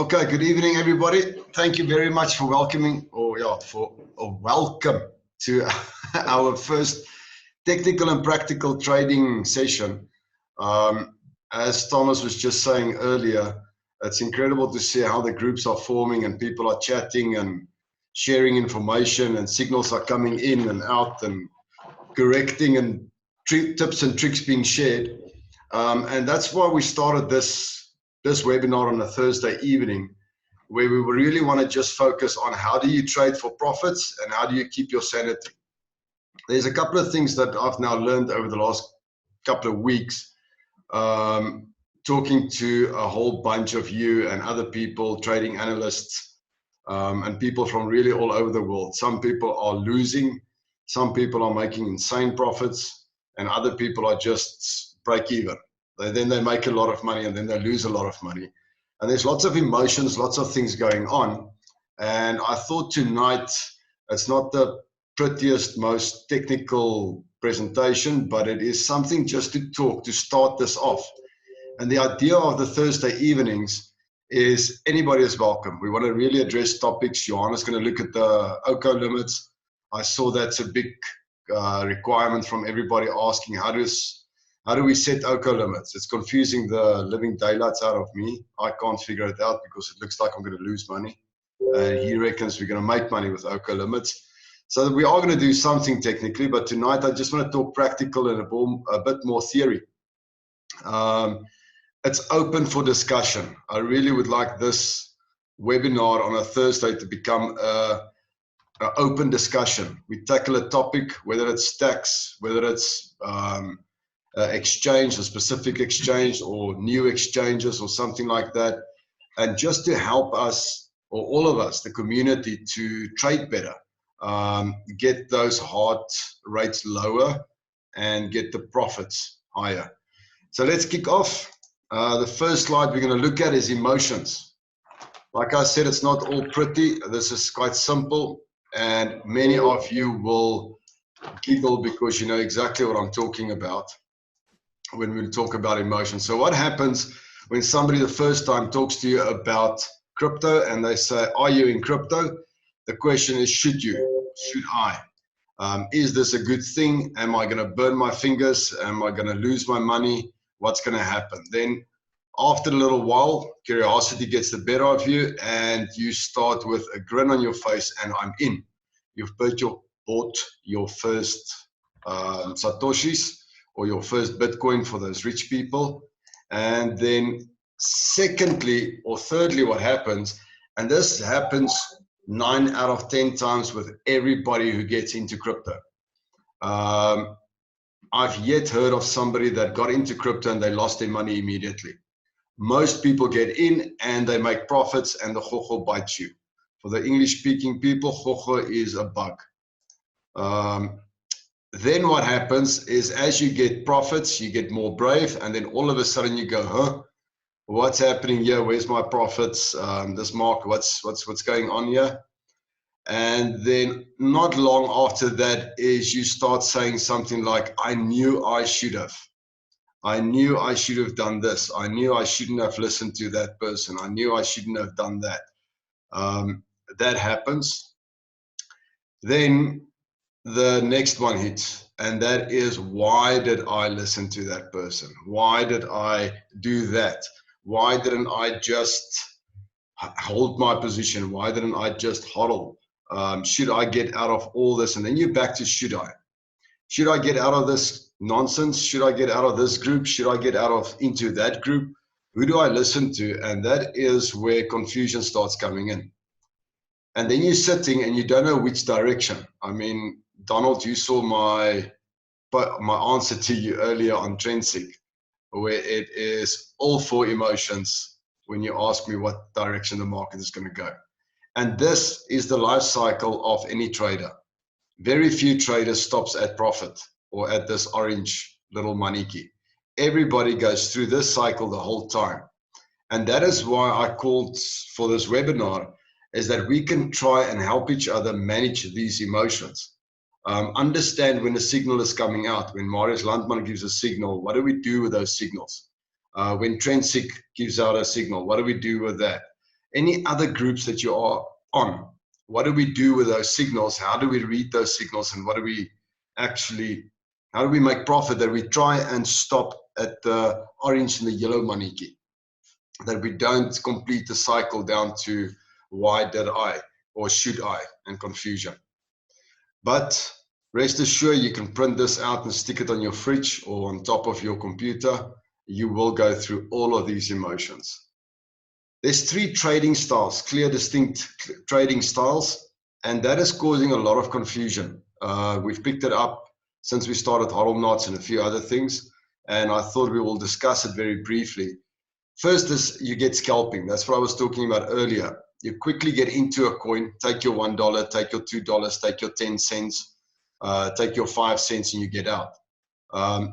Okay, good evening, everybody. Thank you very much for welcoming, welcome to our first technical and practical trading session. As Thomas was just saying earlier, it's incredible to see how the groups are forming and people are chatting and sharing information and signals are coming in and out and correcting and tips and tricks being shared. And that's why we started this webinar on a Thursday evening, where we really want to just focus on how do you trade for profits and how do you keep your sanity. There's a couple of things that I've now learned over the last couple of weeks, talking to a whole bunch of you and other people, trading analysts, and people from really all over the world. Some people are losing, some people are making insane profits, and other people are just break even. Then they make a lot of money and then they lose a lot of money. And there's lots of emotions, lots of things going on. And I thought tonight, it's not the prettiest, most technical presentation, but it is something just to talk, to start this off. And the idea of the Thursday evenings is anybody is welcome. We want to really address topics. Johanna's going to look at the OCO limits. I saw that's a big requirement from everybody asking, how do we set OCO limits? It's confusing the living daylights out of me. I can't figure it out because it looks like I'm going to lose money. He reckons we're going to make money with OCO limits. So we are going to do something technically, but tonight I just want to talk practical and a bit more theory. It's open for discussion. I really would like this webinar on a Thursday to become an open discussion. We tackle a topic, whether it's tax, whether it's exchange, a specific exchange or new exchanges or something like that, and just to help us, or all of us, the community, to trade better, get those hard rates lower and get the profits higher. So let's kick off. The first slide we're going to look at is emotions. Like I said, it's not all pretty. This is quite simple, and many of you will giggle because you know exactly what I'm talking about when we talk about emotions. So what happens when somebody the first time talks to you about crypto and they say, are you in crypto? The question is, should you? Should I? Is this a good thing? Am I going to burn my fingers? Am I going to lose my money? What's going to happen? Then after a little while, curiosity gets the better of you and you start with a grin on your face and I'm in. You've bought your first Satoshis, or your first Bitcoin for those rich people. And then secondly, or thirdly, what happens, and this happens 9 out of 10 times with everybody who gets into crypto. I've yet heard of somebody that got into crypto and they lost their money immediately. Most people get in and they make profits and the hoho bites you. For the English-speaking people, hoho is a bug. Then what happens is as you get profits, you get more brave, and then all of a sudden you go, huh? What's happening here? Where's my profits? This market, what's going on here? And then not long after that is you start saying something like, I knew I should have. I knew I should have done this. I knew I shouldn't have listened to that person. I knew I shouldn't have done that. That happens. Then the next one hits, and that is, why did I listen to that person? Why did I do that? Why didn't I just hold my position? Why didn't I just hodl? Should I get out of all this? And then you're back to should I? Should I get out of this nonsense? Should I get out of this group? Should I get into that group? Who do I listen to? And that is where confusion starts coming in. And then you're sitting and you don't know which direction. I mean, Donald, you saw my answer to you earlier on TrendSig, where it is all four emotions when you ask me what direction the market is going to go. And this is the life cycle of any trader. Very few traders stops at profit or at this orange little money key. Everybody goes through this cycle the whole time. And that is why I called for this webinar, is that we can try and help each other manage these emotions. Understand when a signal is coming out. When Marius Landman gives a signal, what do we do with those signals? When TrendSig gives out a signal, what do we do with that? any other groups that you are on. What do we do with those signals? How do we read those signals? And what do we actually, how do we make profit that we try and stop at the orange and the yellow money key? That we don't complete the cycle down to why did I or should I and confusion. But rest assured, you can print this out and stick it on your fridge or on top of your computer. You will go through all of these emotions. There's 3 trading styles, clear, distinct trading styles, and that is causing a lot of confusion. We've picked it up since we started Huddle Knots and a few other things, and I thought we will discuss it very briefly. First is you get scalping. That's what I was talking about earlier. You quickly get into a coin, take your $1, take your $2, take your 10 cents, take your 5 cents, and you get out.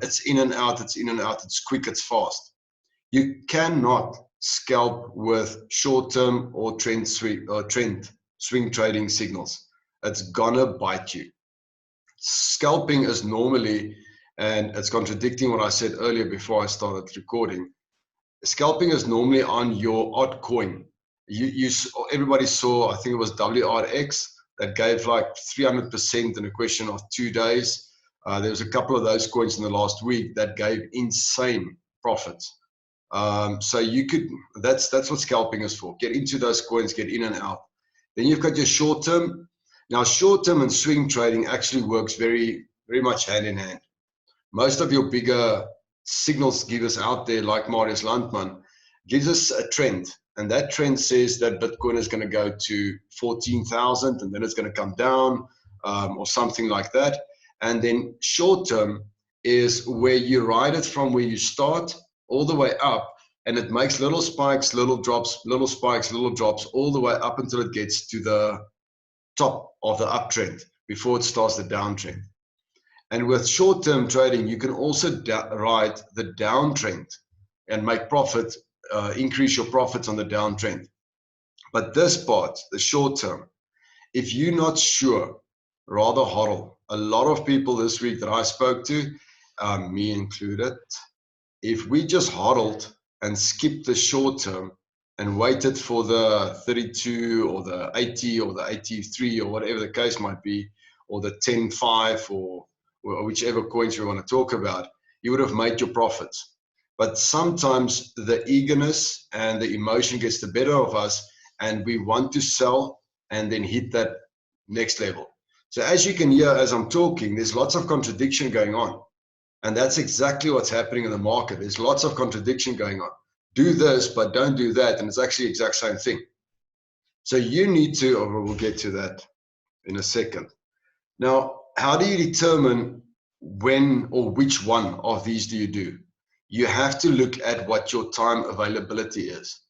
It's in and out, it's in and out, it's quick, it's fast. You cannot scalp with short-term or trend swing trading signals. It's gonna bite you. Scalping is normally, and it's contradicting what I said earlier before I started recording, scalping is normally on your odd coin. Everybody saw, I think it was WRX, that gave like 300% in a question of 2 days. There was a couple of those coins in the last week that gave insane profits. So you could, that's what scalping is for. Get into those coins, get in and out. Then you've got your short term. Now short term and swing trading actually works very, very much hand in hand. Most of your bigger signals givers out there, like Marius Landman, gives us a trend. And that trend says that Bitcoin is going to go to 14,000 and then it's going to come down or something like that. And then short term is where you ride it from where you start all the way up, and it makes little spikes, little drops, little spikes, little drops, all the way up until it gets to the top of the uptrend before it starts the downtrend. And with short-term trading, you can also ride the downtrend and make profit, increase your profits on the downtrend. But this part, the short term, if you're not sure, rather hodl. A lot of people this week that I spoke to, me included, if we just hodled and skipped the short term and waited for the 32 or the 80 or the 83 or whatever the case might be, or the 10.5 or whichever coins you want to talk about, you would have made your profits. But sometimes the eagerness and the emotion gets the better of us, and we want to sell and then hit that next level. So as you can hear as I'm talking, there's lots of contradiction going on. And that's exactly what's happening in the market. There's lots of contradiction going on. Do this, but don't do that. And it's actually the exact same thing. So you need to, or we'll get to that in a second. Now, how do you determine when or which one of these do you do? You have to look at what your time availability is.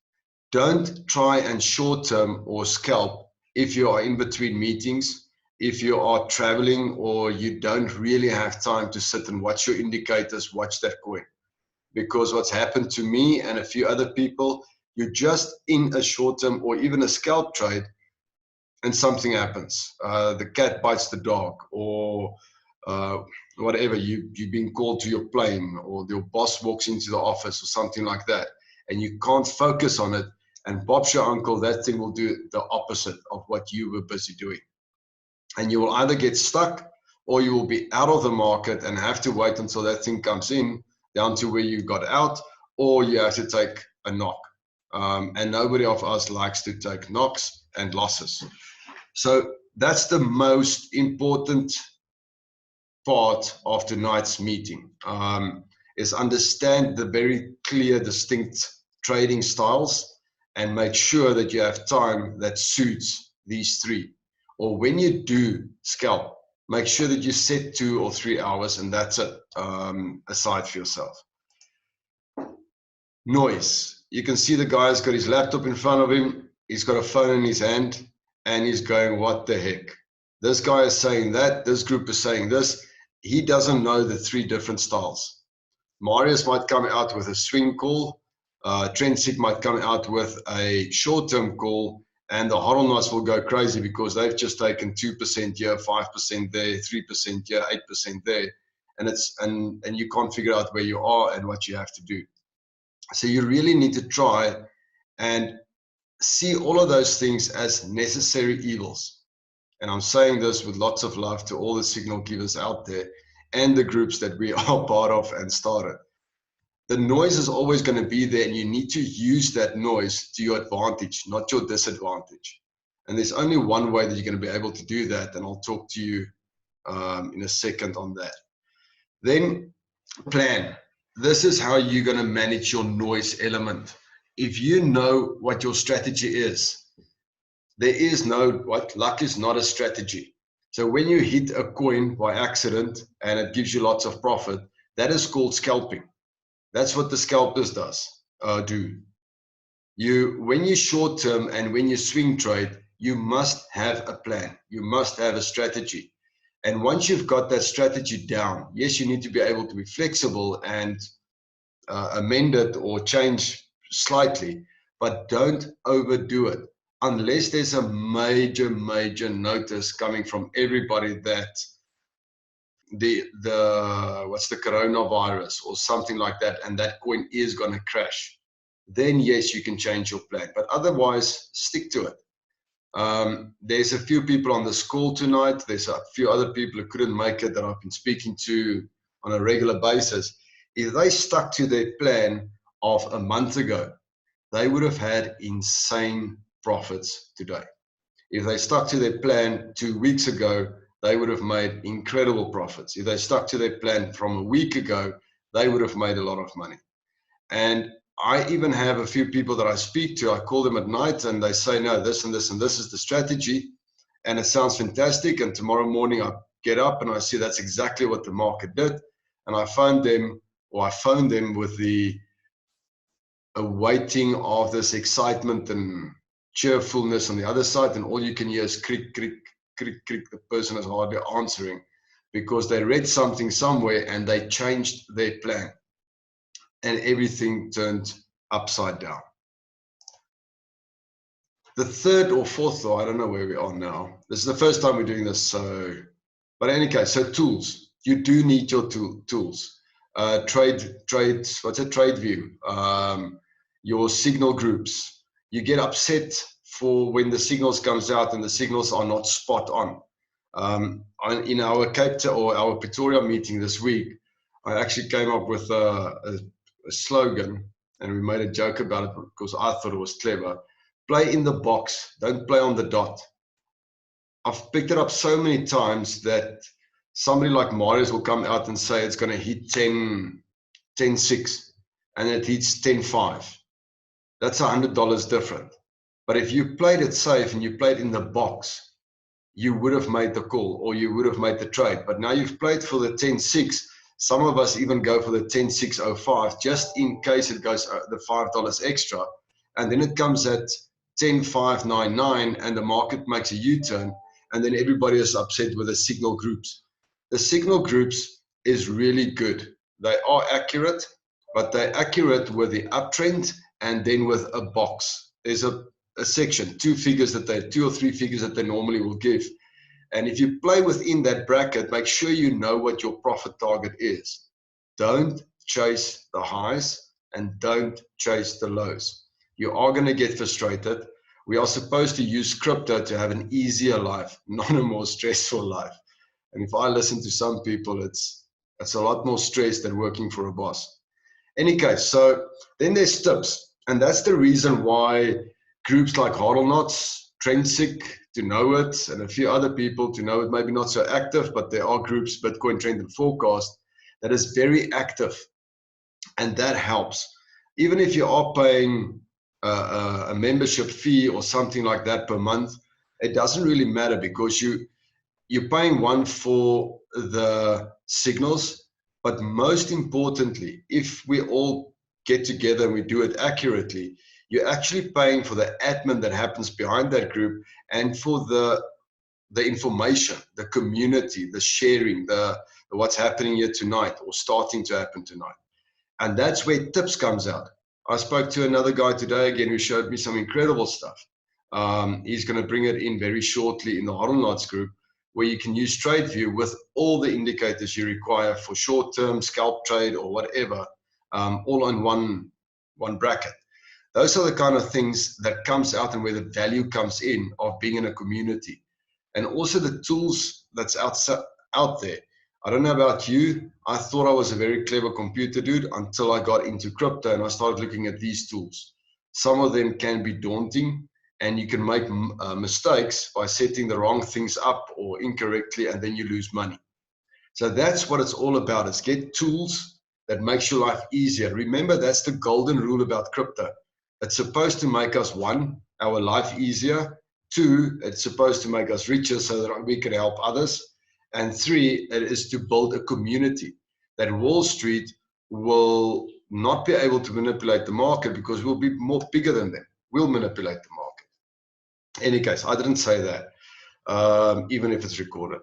Don't try and short term or scalp if you are in between meetings, if you are traveling, or you don't really have time to sit and watch your indicators, watch that coin. Because what's happened to me and a few other people, you're just in a short term or even a scalp trade and something happens. The cat bites the dog, or whatever, you've been called to your plane, or your boss walks into the office or something like that, and you can't focus on it, and Bob's your uncle, that thing will do the opposite of what you were busy doing. And you will either get stuck, or you will be out of the market and have to wait until that thing comes in, down to where you got out, or you have to take a knock. And nobody of us likes to take knocks and losses. So that's the most important part of tonight's meeting, is understand the very clear, distinct trading styles and make sure that you have time that suits these 3. Or when you do scalp, make sure that you set 2 or 3 hours and that's it, aside for yourself. Noise. You can see the guy's got his laptop in front of him, he's got a phone in his hand, and he's going, what the heck? This guy is saying that, this group is saying this. He doesn't know the 3 different styles. Marius might come out with a swing call, TrendSig might come out with a short-term call, and the hodl knots will go crazy because they've just taken 2% here, 5% there, 3% here, 8% there, and you can't figure out where you are and what you have to do. So you really need to try and see all of those things as necessary evils. And I'm saying this with lots of love to all the signal givers out there and the groups that we are part of and started. The noise is always going to be there, and you need to use that noise to your advantage, not your disadvantage. And there's only one way that you're going to be able to do that, and I'll talk to you in a second on that. Then plan. This is how you're going to manage your noise element. If you know what your strategy is, there is no, luck is not a strategy. So when you hit a coin by accident and it gives you lots of profit, that is called scalping. That's what the scalpers do. When you short term and when you swing trade, you must have a plan. You must have a strategy. And once you've got that strategy down, yes, you need to be able to be flexible and amend it or change slightly, but don't overdo it unless there's a major notice coming from everybody that the what's the coronavirus or something like that, and that coin is going to crash. Then yes, you can change your plan, but otherwise stick to it. There's a few people on this call tonight. There's a few other people who couldn't make it that I've been speaking to on a regular basis. If they stuck to their plan of a month ago, they would have had insane profits today. If they stuck to their plan 2 weeks ago, they would have made incredible profits. If they stuck to their plan from a week ago, they would have made a lot of money. And I even have a few people that I speak to, I call them at night and they say, no, this and this and this is the strategy. And it sounds fantastic. And tomorrow morning I get up and I see that's exactly what the market did. And I phoned them with the awaiting of this excitement and cheerfulness on the other side. And all you can hear is crick, crick, crick, crick. The person is hardly answering because they read something somewhere and they changed their plan. And everything turned upside down. The third or fourth, though, I don't know where we are now. This is the first time we're doing this. So, but in any case, so tools. You do need your tools. Trade, what's a trade view? Your signal groups. You get upset for when the signals comes out and the signals are not spot on. In our Cape Town or our Pretoria meeting this week, I actually came up with a slogan, and we made a joke about it because I thought it was clever. Play in the box, don't play on the dot. I've picked it up so many times that somebody like Marius will come out and say it's going to hit 10.6 and it hits 10.5. That's $100 different. But if you played it safe and you played in the box, you would have made the call or you would have made the trade. But now you've played for the 10.6. Some of us even go for the 10.605 just in case it goes the $5 extra. And then it comes at 10.599 and the market makes a U-turn. And then everybody is upset with the signal groups. The signal groups is really good. They are accurate, but they're accurate with the uptrend and then with a box. There's a section, two or three figures that they normally will give. And if you play within that bracket, make sure you know what your profit target is. Don't chase the highs and don't chase the lows. You are going to get frustrated. We are supposed to use crypto to have an easier life, not a more stressful life. And if I listen to some people, it's a lot more stress than working for a boss. Any case, so then there's tips. And that's the reason why groups like HODLNOTS, TrendSig, to know it, and a few other people to know it, maybe not so active, but there are groups, Bitcoin Trend and Forecast, that is very active. And that helps. Even if you are paying a membership fee or something like that per month, it doesn't really matter because you're paying one for the signals, but most importantly, if we all get together and we do it accurately, you're actually paying for the admin that happens behind that group and for the information, the community, the sharing, the what's happening here tonight or starting to happen tonight. And that's where tips comes out. I spoke to another guy today again who showed me some incredible stuff. He's going to bring it in very shortly in the HODLNOTS group, where you can use TradeView with all the indicators you require for short-term scalp trade or whatever, all on one bracket. Those are the kind of things that comes out and where the value comes in of being in a community. And also the tools that's out there. I don't know about you. I thought I was a very clever computer dude until I got into crypto and I started looking at these tools. Some of them can be daunting, and you can make mistakes by setting the wrong things up or incorrectly, and then you lose money. So that's what it's all about, is get tools that makes your life easier. Remember, that's the golden rule about crypto. It's supposed to make us, one, our life easier. Two, it's supposed to make us richer so that we can help others. And three, it is to build a community that Wall Street will not be able to manipulate the market, because we'll be more bigger than them. We'll manipulate the market. In any case, I didn't say that, even if it's recorded.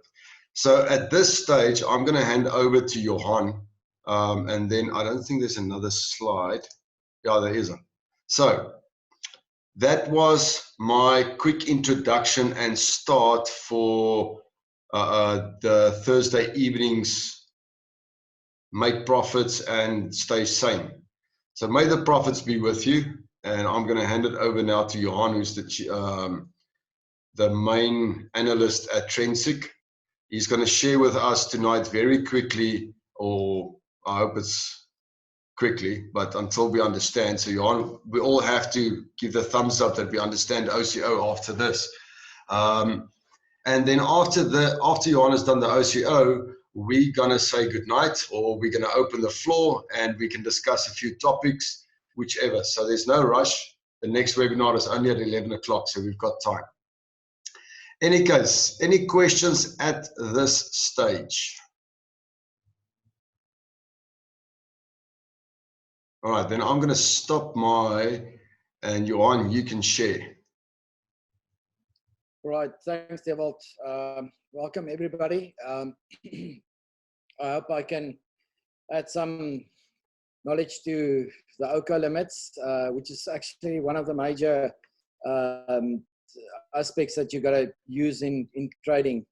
So at this stage, I'm going to hand over to Johan, and then I don't think there's another slide. Yeah, there isn't. So that was my quick introduction and start for the Thursday evenings, make profits and stay sane. So may the profits be with you. And I'm going to hand it over now to Johan, who's the main analyst at TrendSig. He's going to share with us tonight very quickly, or I hope it's quickly, but until we understand. So Johan, we all have to give the thumbs up that we understand OCO after this. And then after Johan has done the OCO, we're going to say goodnight, or we're going to open the floor and we can discuss a few topics, whichever. So there's no rush. The next webinar is only at 11 o'clock, so we've got time. Any case, any questions at this stage? All right, then I'm going to stop and Johan, you can share. Right, thanks, Dewald. Welcome, everybody. I hope I can add some knowledge to the OCO limits, which is actually one of the major aspects that you got to use in trading.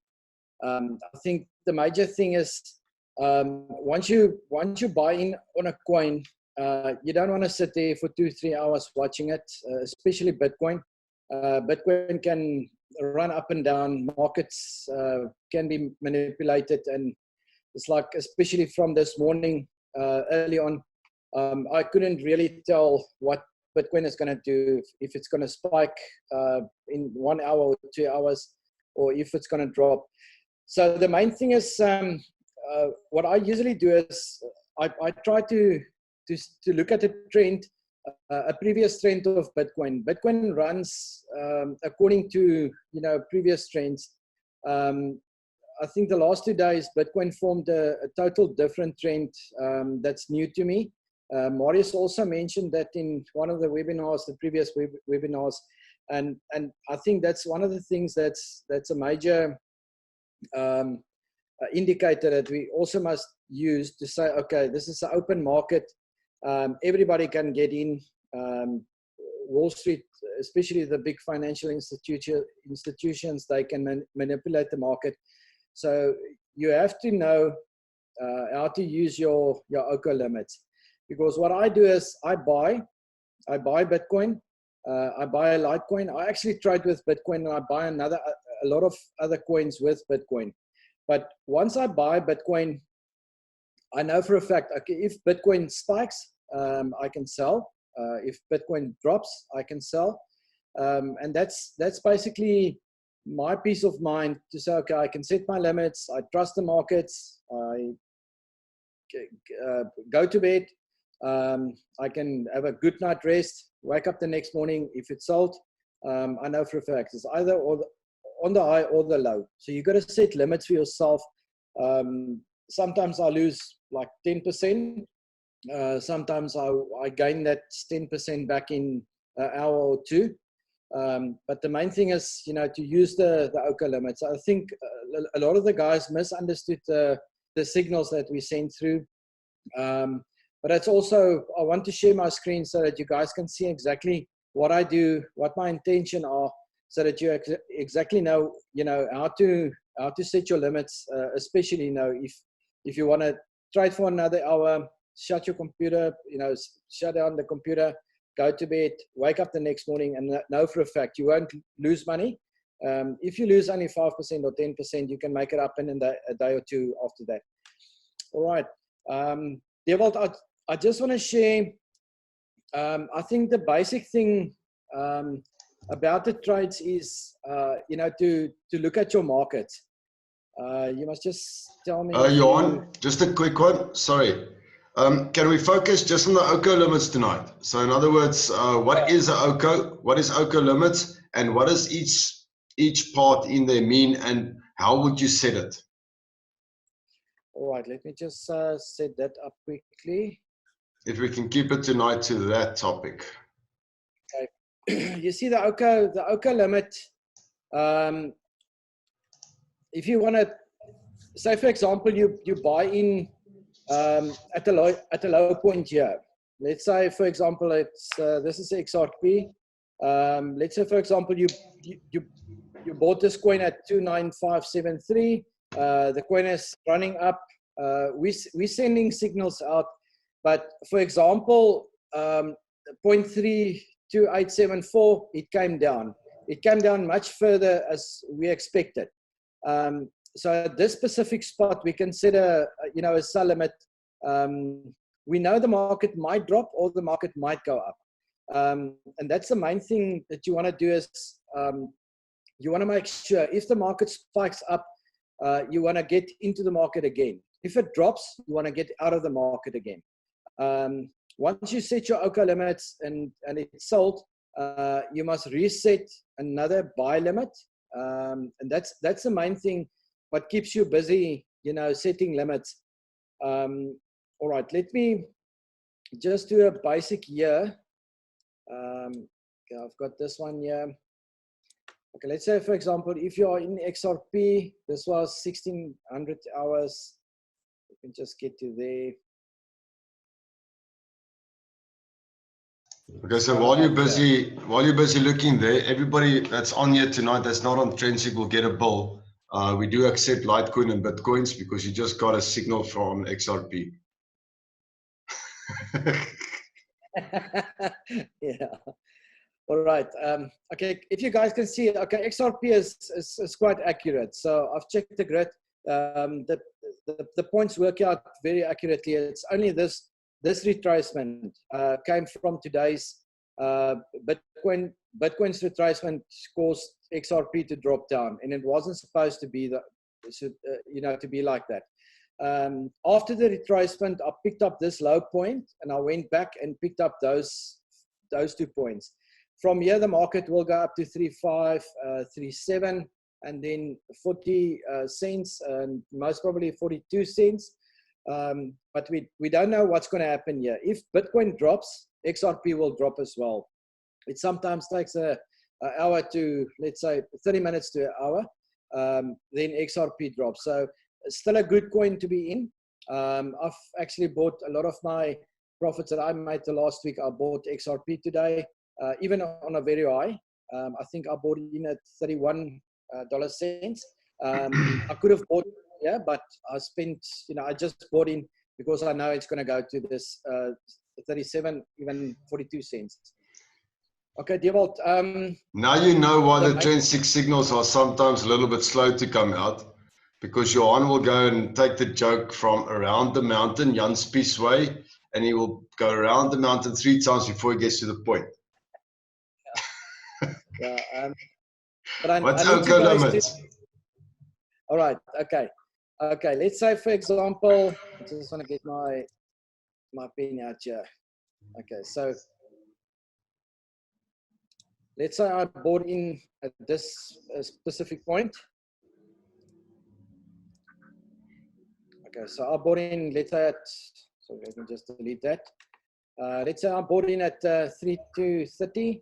I think the major thing is once you buy in on a coin, you don't want to sit there for 2-3 hours watching it, especially Bitcoin. Bitcoin can run up and down, markets can be manipulated, and it's like, especially from this morning early on, I couldn't really tell what Bitcoin is going to do, if it's going to spike in 1 hour or 2 hours, or if it's going to drop. So the main thing is, what I usually do is I try to look at a trend, a previous trend of Bitcoin. Bitcoin runs according to previous trends. I think the last 2 days Bitcoin formed a total different trend that's new to me. Marius also mentioned that in one of the webinars, the previous webinars, and I think that's one of the things that's a major indicator that we also must use to say, okay, this is an open market. Everybody can get in. Wall Street, especially the big financial institutions, they can manipulate the market. So you have to know how to use your OCO limits. Because what I do is I buy Bitcoin, I buy a Litecoin. I actually trade with Bitcoin, and I buy a lot of other coins with Bitcoin. But once I buy Bitcoin, I know for a fact, okay, if Bitcoin spikes, I can sell. If Bitcoin drops, I can sell. And that's basically my peace of mind to say, okay, I can set my limits. I trust the markets. I go to bed. I can have a good night rest, wake up the next morning. If it's sold, I know for a fact it's either on the high or the low. So you got to set limits for yourself. Sometimes I lose like 10%. Sometimes I gain that 10% back in an hour or two. But the main thing is, to use the OCO limits. I think a lot of the guys misunderstood the signals that we sent through. But it's also, I want to share my screen so that you guys can see exactly what I do, what my intention are, so that you exactly know, how to set your limits, especially, if you want to trade for another hour, shut your computer, shut down the computer, go to bed, wake up the next morning, and know for a fact you won't lose money. If you lose only 5% or 10%, you can make it up in a day or two after that. All right. Dewald, I just want to share, I think the basic thing about the trades is, you know, to look at your market. You must just tell me. Johan, just a quick one. Sorry. Can we focus just on the OCO limits tonight? So in other words, what is the OCO? What is OCO limits? And what does each part in there mean? And how would you set it? All right, let me just set that up quickly. If we can keep it tonight to that topic. Okay. You see the OCO limit. If you want to, say for example, you buy in at a low point here. Let's say, for example, it's this is XRP. Let's say, for example, you bought this coin at 29573. The coin is running up. We're sending signals out, but for example, 0.32874, it came down. It came down much further as we expected. So at this specific spot, we consider, you know, a sell limit. We know the market might drop or the market might go up. And that's the main thing that you want to do is you want to make sure if the market spikes up, you want to get into the market again. If it drops, you want to get out of the market again. Once you set your OCO limits and it's sold, you must reset another buy limit. And that's the main thing, what keeps you busy, you know, setting limits. All right, let me just do a basic here. Okay, I've got this one here. Okay, let's say, for example, if you are in XRP, this was 1600 hours. You can just get to there. Okay, so while you're busy looking there, everybody that's on here tonight that's not on TrendSig will get a bill. We do accept Litecoin and Bitcoins because you just got a signal from XRP. Yeah. All right. Okay. If you guys can see, okay, XRP is quite accurate. So I've checked the grid. The points work out very accurately. It's only this retracement came from today's Bitcoin's retracement caused XRP to drop down, and it wasn't supposed to be you know, to be like that. After the retracement, I picked up this low point, and I went back and picked up those 2 points. From here, the market will go up to 3537, and then 40 cents, and most probably 42 cents. But we don't know what's going to happen here. If Bitcoin drops, XRP will drop as well. It sometimes takes an hour to, let's say, 30 minutes to an hour. Then XRP drops. So it's still a good coin to be in. I've actually bought a lot of my profits that I made the last week. I bought XRP today, even on a very high. I think I bought it in at $31 cents. I could have bought, yeah, but I spent, you know, I just bought in because I know it's going to go to this 37, even 42 cents. Okay, Dewald. Now you know why the TrendSig signals are sometimes a little bit slow to come out, because Johan will go and take the joke from around the mountain, Jan Spies way, and he will go around the mountain 3 times before he gets to the point. Yeah, but What's OCO limits? All right, okay. Okay, let's say, for example, I just want to get my pen out here. Okay, so let's say I bought in at this specific point. Okay, so I bought in, let's say at, so let me just delete that. Let's say I bought in at 3230.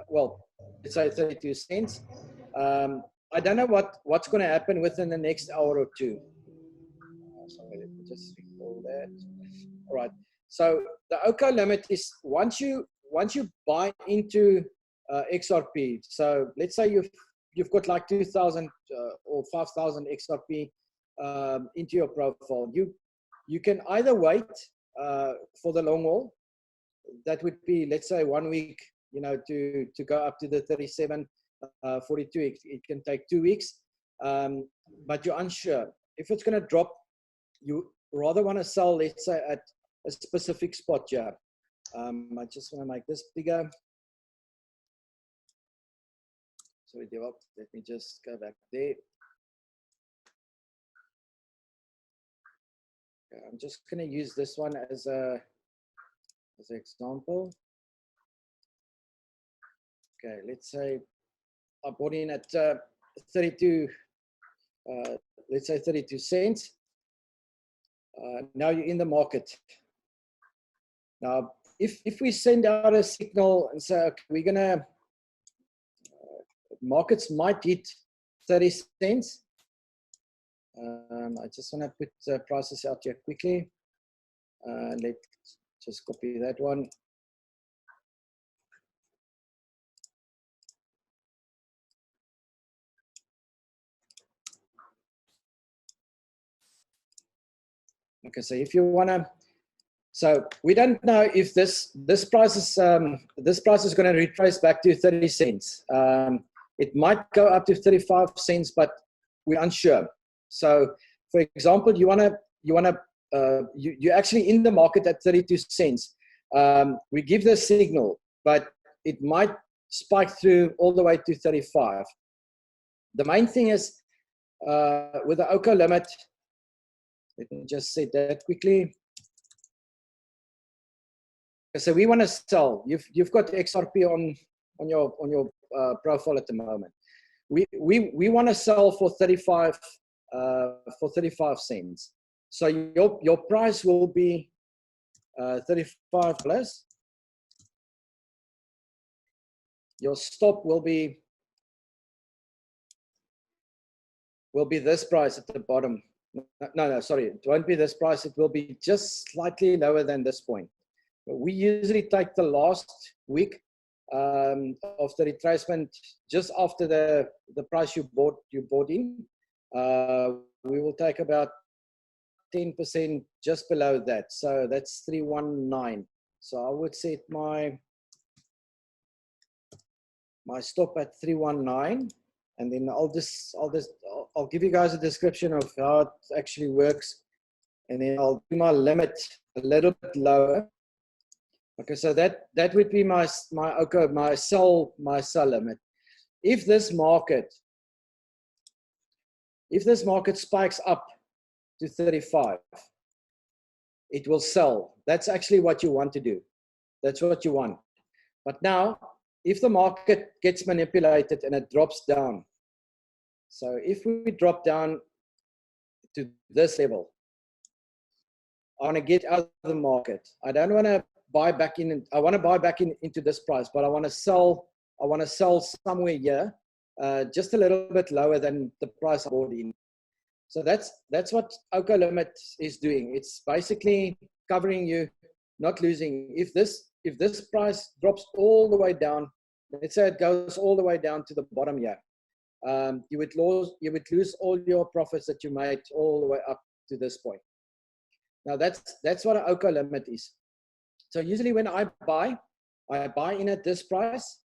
Well, let's say 32 cents. I don't know what's going to happen within the next hour or two. Sorry, let me just recall that. All right. So the OCO limit is once you buy into XRP. So let's say you've got like 2,000 or 5,000 XRP into your profile. You can either wait for the long haul, that would be, let's say, 1 week, you know, to go up to the 37, 42. It can take 2 weeks, but you're unsure. If it's going to drop, you rather want to sell, let's say, at a specific spot here. I just want to make this bigger. So let me just go back there. Okay, I'm just going to use this one as an example. Okay, let's say I bought in at 32, let's say 32 cents. Now you're in the market. Now, if we send out a signal and say, okay, we're gonna, markets might hit 30 cents. I just want to put prices out here quickly. Let's just copy that one. Okay, so if you wanna, so we don't know if this price is going to retrace back to 30 cents. It might go up to 35 cents, but we're unsure. So, for example, you're actually in the market at 32 cents. We give the signal, but it might spike through all the way to 35. The main thing is with the OCO limit. Let me just say that quickly. So we want to sell. You've got XRP on your profile at the moment. We want to sell for 35 cents. So your price will be 35 plus. Your stop will be this price at the bottom. No, sorry, it won't be this price. It will be just slightly lower than this point. We usually take the last week of the retracement just after the price you bought in. We will take about 10% just below that. So that's 319. So I would set my stop at 319, and then I'll give you guys a description of how it actually works, and then I'll do my limit a little bit lower. Okay, so that would be my sell limit. If this market spikes up to 35, it will sell. That's actually what you want to do. That's what you want. But now, if the market gets manipulated and it drops down, so if we drop down to this level, I want to get out of the market. I don't want to buy back in. I want to buy back into this price, but I want to sell. I want to sell somewhere here, just a little bit lower than the price I bought in. So that's what OCO limit is doing. It's basically covering you, not losing. If this price drops all the way down, let's say it goes all the way down to the bottom here, you would lose all your profits that you made all the way up to this point. Now that's what an OCO limit is. So usually when I buy in at this price.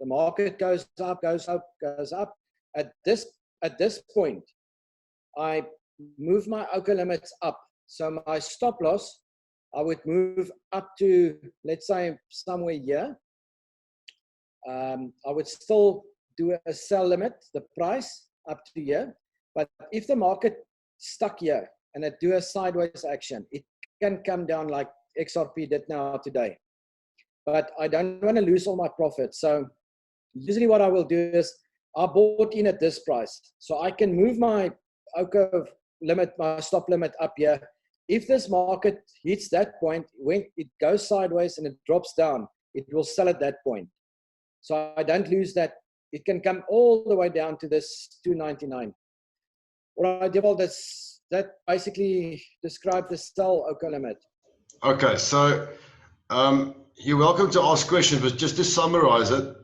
The market goes up, goes up, goes up. At this point, I move my OCO limits up. So my stop loss, I would move up to, let's say, somewhere here. I would still do a sell limit, the price up to here. But if the market stuck here and it do a sideways action, it can come down like XRP did now today. But I don't want to lose all my profits. So usually what I will do is I bought in at this price. So I can move my OCO limit, my stop limit up here. If this market hits that point, when it goes sideways and it drops down, it will sell at that point. So I don't lose that. It can come all the way down to this 299. All right, Deval, that basically described the sell OCO limit. Okay, so you're welcome to ask questions, but just to summarize it,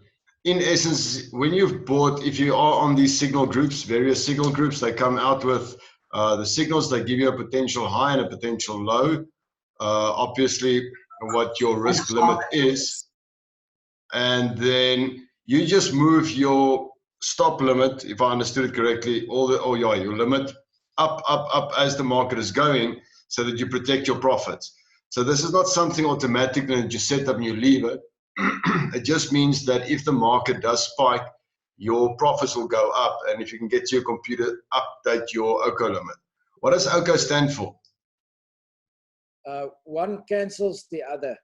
in essence, when you've bought, if you are on these signal groups, various signal groups, they come out with the signals, they give you a potential high and a potential low. Obviously, what your risk limit is, and then you just move your stop limit, if I understood it correctly, your limit up as the market is going, so that you protect your profits. So this is not something automatic that you set up and you leave it. It just means that if the market does spike, your profits will go up, and if you can get to your computer, update your OCO limit. What does OCO stand for? One cancels the other.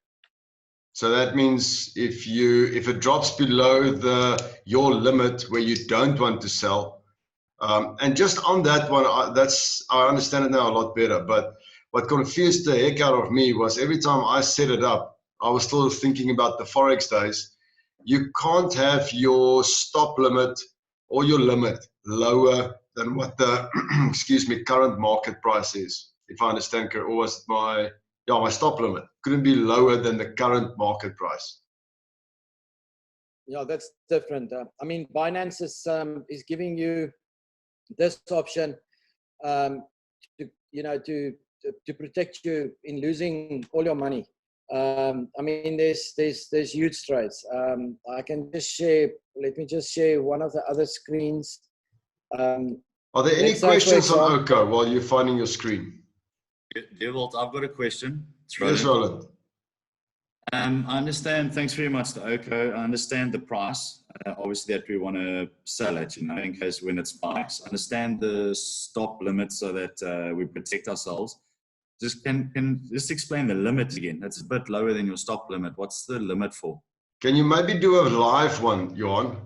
So that means if it drops below your limit where you don't want to sell, and just on that one, I understand it now a lot better. But what confused the heck out of me was every time I set it up, I was still thinking about the Forex days. You can't have your stop limit or your limit lower than what the current market price is, if I understand correctly. Or was it my stop limit couldn't be lower than the current market price? Yeah, that's different. I mean, Binance is giving you this option to protect you in losing all your money. I mean, there's huge trades. I can just share. Let me just share one of the other screens. Are there any questions on OCO while you're finding your screen? Dewald, I've got a question. Yes, Roland. I understand. Thanks very much to OCO. I understand the price. Obviously, that we want to sell it, in case when it spikes. I understand the stop limit so that we protect ourselves. Just just explain the limit again. That's a bit lower than your stop limit. What's the limit for? Can you maybe do a live one, Johan?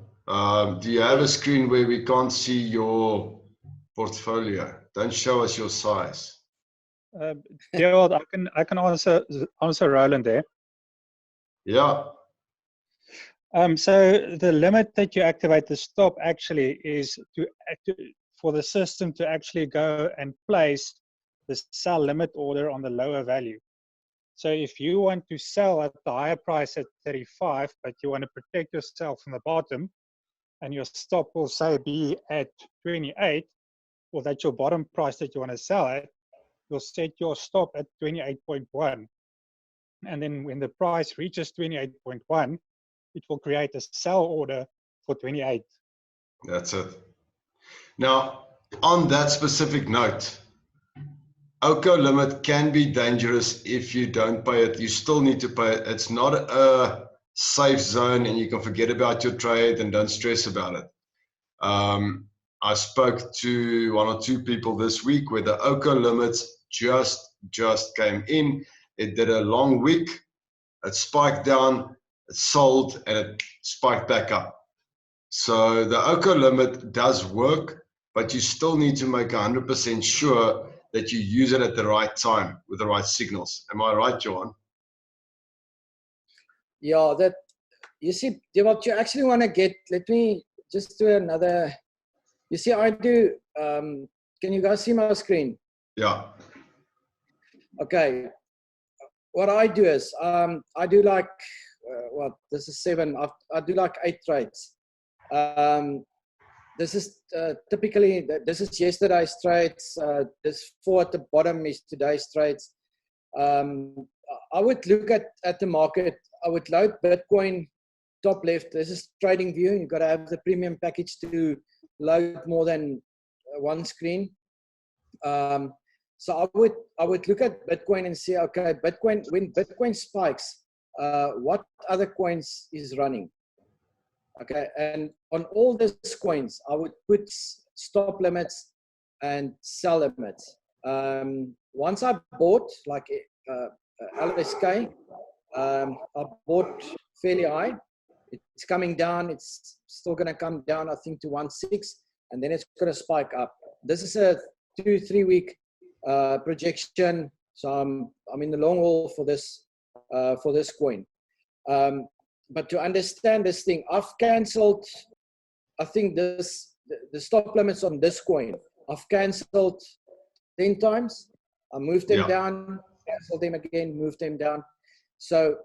Do you have a screen where we can't see your portfolio? Don't show us your size. Gerald, I can answer Roland there. Yeah. So the limit that you activate the stop actually is for the system to actually go and place the sell limit order on the lower value. So if you want to sell at the higher price at 35, but you want to protect yourself from the bottom, and your stop will say be at 28, or that's your bottom price that you want to sell at, you'll set your stop at 28.1. And then when the price reaches 28.1, it will create a sell order for 28. That's it. Now, on that specific note, OCO limit can be dangerous if you don't pay it. You still need to pay it. It's not a safe zone and you can forget about your trade and don't stress about it. I spoke to one or two people this week where the OCO limits just came in. It did a long week. It spiked down, it sold, and it spiked back up. So the OCO limit does work, but you still need to make 100% sure that you use it at the right time with the right signals. Am I right, Johan? Yeah, you see, what you actually want to get, let me just do another. You see, I do, can you guys see my screen? Yeah. Okay. What I do is, I do like, this is 7. I do like 8 trades. This is typically, this is yesterday's trades. This 4 at the bottom is today's trades. I would look at the market. I would load Bitcoin top left. This is trading view. You've got to have the premium package to load more than one screen. So I would look at Bitcoin and say, okay, Bitcoin, when Bitcoin spikes, what other coins is running? Okay, and on all these coins, I would put stop limits and sell limits. Once I bought, like LSK, I bought fairly high. It's coming down. It's still going to come down, I think, to 1.6, and then it's going to spike up. This is a 2-3 week projection, so I'm in the long haul for this coin. But to understand this thing, I've cancelled, I think the stop limits on this coin, I've cancelled 10 times. I moved them down, cancelled them again, moved them down. So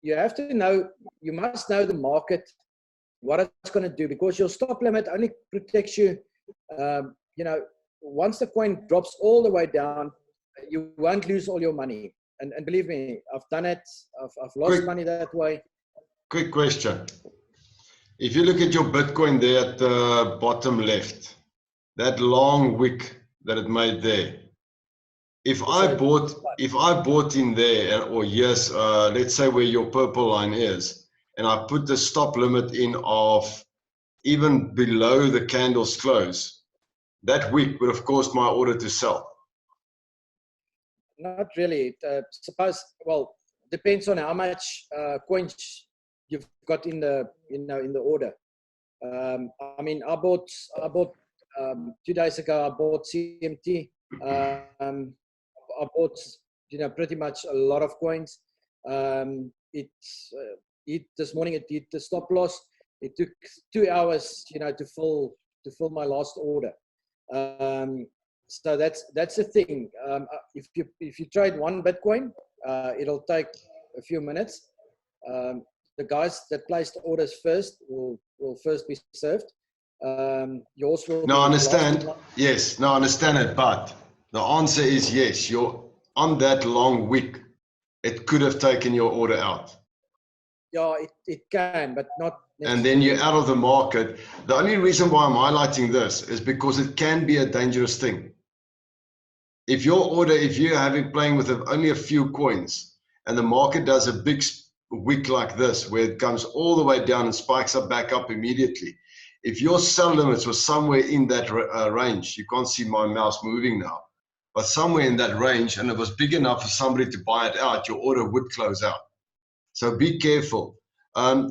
you have to know, you must know the market, what it's going to do, because your stop limit only protects you, once the coin drops all the way down, you won't lose all your money. and believe me, I've done it. I've lost money that way. Quick question. If you look at your Bitcoin there at the bottom left, that long wick that it made there, if I bought in there, or yes, let's say where your purple line is, and I put the stop limit in of even below the candle's close, that wick would have caused my order to sell. Not really. Well, depends on how much coins you've got in the in the order. I mean, I bought 2 days ago. I bought CMT. I bought pretty much a lot of coins. This morning it hit the stop loss. It took 2 hours to fill my last order. So that's the thing. If you trade one Bitcoin, it'll take a few minutes. The guys that placed orders first will first be served. Yours will. No, I understand. Yes, no, I understand it. But the answer is yes. You're on that long wick. It could have taken your order out. Yeah, it can, but not. And then you're out of the market. The only reason why I'm highlighting this is because it can be a dangerous thing. If you're playing with only a few coins, and the market does a big wick like this, where it comes all the way down and spikes up back up immediately. If your sell limits were somewhere in that range, you can't see my mouse moving now, but somewhere in that range, and it was big enough for somebody to buy it out, your order would close out. So be careful.